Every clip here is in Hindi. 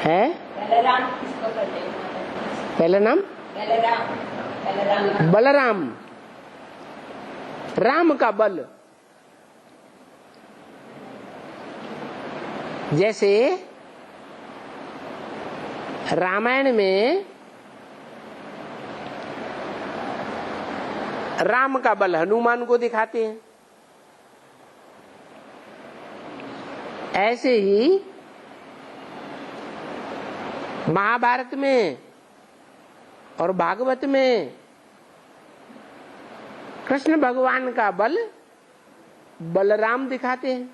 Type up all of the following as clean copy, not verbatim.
है बलराम किसको कहते हैं? पहला नाम बलराम। बलराम, राम का बल। जैसे रामायण में राम का बल हनुमान को दिखाते हैं, ऐसे ही महाभारत में और भागवत में कृष्ण भगवान का बल बलराम दिखाते हैं।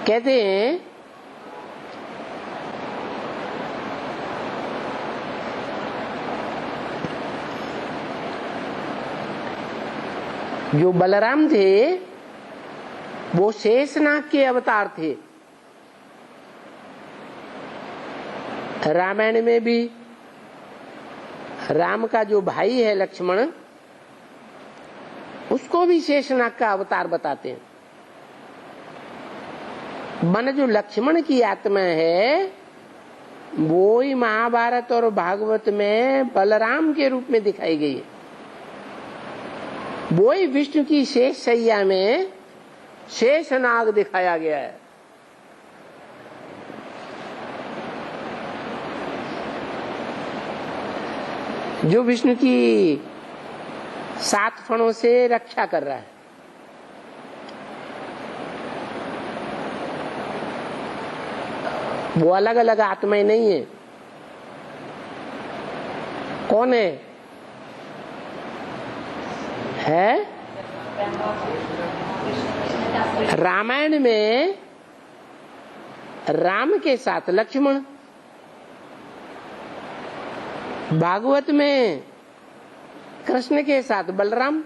कहते हैं जो बलराम थे वो शेषनाग के अवतार थे। रामायण में भी राम का जो भाई है लक्ष्मण, उसको भी शेषनाग का अवतार बताते हैं। मन जो लक्ष्मण की आत्मा है वो ही महाभारत और भागवत में बलराम के रूप में दिखाई गई है। वो ही विष्णु की शेष शैया में शेषनाग दिखाया गया है। जो विष्णु की 7 फणों से रक्षा कर रहा है। वो अलग अलग आत्माएं नहीं है। कौन है? रामायण में राम के साथ लक्ष्मण, भागवत में कृष्ण के साथ बलराम,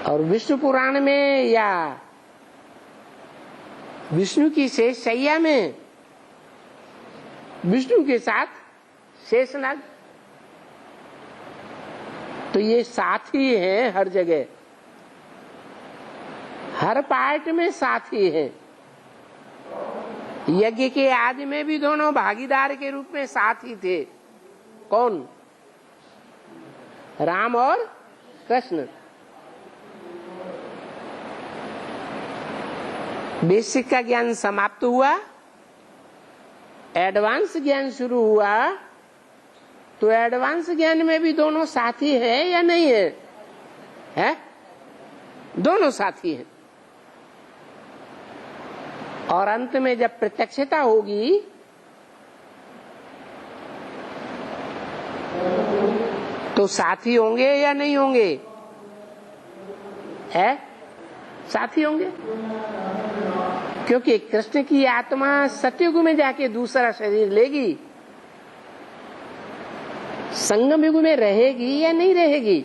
और विष्णु पुराण में या विष्णु की शेष शैया में विष्णु के साथ शेषनाग। तो ये साथी हैं हर जगह, हर पार्ट में साथी हैं। यज्ञ के आदि में भी दोनों भागीदार के रूप में साथी थे। कौन? राम और कृष्ण। बेसिक का ज्ञान समाप्त हुआ, एडवांस ज्ञान शुरू हुआ, तो एडवांस ज्ञान में भी दोनों साथी है या नहीं है? है? दोनों साथी हैं। और अंत में जब प्रत्यक्षता होगी तो साथी होंगे या नहीं होंगे? है? साथी होंगे। क्योंकि कृष्ण की आत्मा सतयुग में जाके दूसरा शरीर लेगी, संगम युग में रहेगी या नहीं रहेगी?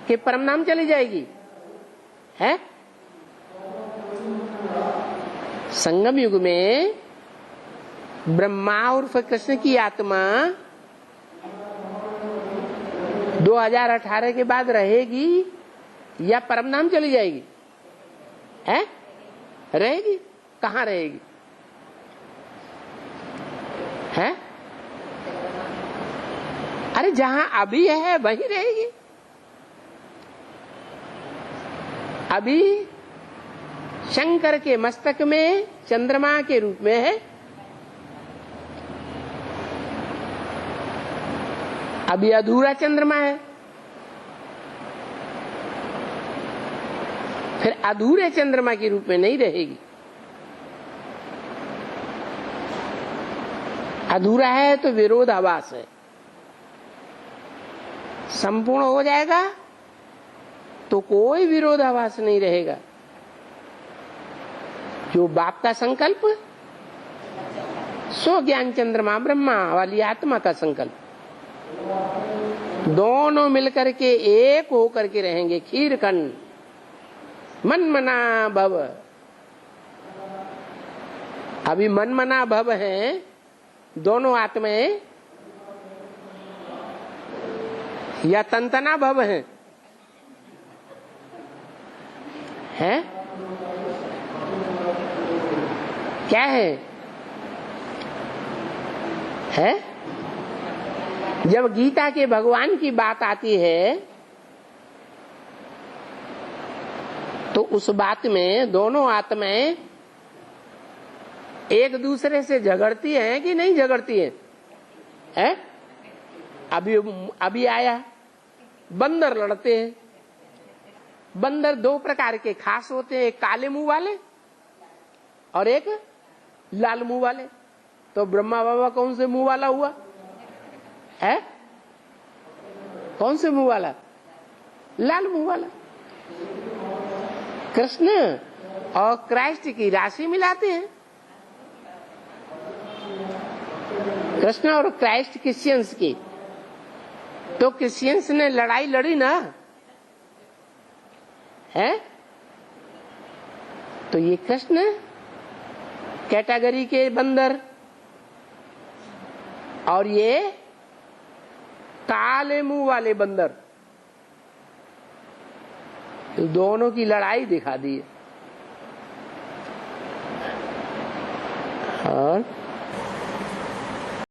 कि परमधाम चली जाएगी? है? संगम युग में ब्रह्मा उर्फ कृष्ण की आत्मा 2018 के बाद रहेगी या परमधाम चली जाएगी? है? रहेगी। कहाँ रहेगी? है? अरे जहां अभी है वहीं रहेगी। अभी शंकर के मस्तक में चंद्रमा के रूप में है। अभी अधूरा चंद्रमा है। फिर अधूरे चंद्रमा के रूप में नहीं रहेगी। अधूरा है तो विरोधाभास है। संपूर्ण हो जाएगा तो कोई विरोधाभास नहीं रहेगा। जो बाप का संकल्प, सो ज्ञान चंद्रमा ब्रह्मा वाली आत्मा का संकल्प, दोनों मिलकर के एक होकर के रहेंगे। खीरखंड मन मना भव। अभी मन मना भव हैं दोनों आत्माएं या तंतना भव हैं? क्या है? जब गीता के भगवान की बात आती है तो उस बात में दोनों आत्माएं एक दूसरे से झगड़ती हैं कि नहीं झगड़ती हैं? अभी आया बंदर लड़ते हैं। बंदर दो प्रकार के खास होते हैं, एक काले मुंह वाले और एक लाल मुंह वाले। तो ब्रह्मा बाबा कौन से मुंह वाला हुआ है? कौन से मुंह वाला? लाल मुंह वाला। कृष्ण और क्राइस्ट की राशि मिलाते हैं। कृष्ण और क्राइस्ट क्रिश्चियंस की, तो क्रिश्चियंस ने लड़ाई लड़ी ना है। तो ये कृष्ण कैटेगरी के बंदर और ये काले मुंह वाले बंदर, तो दोनों की लड़ाई दिखा दी है। और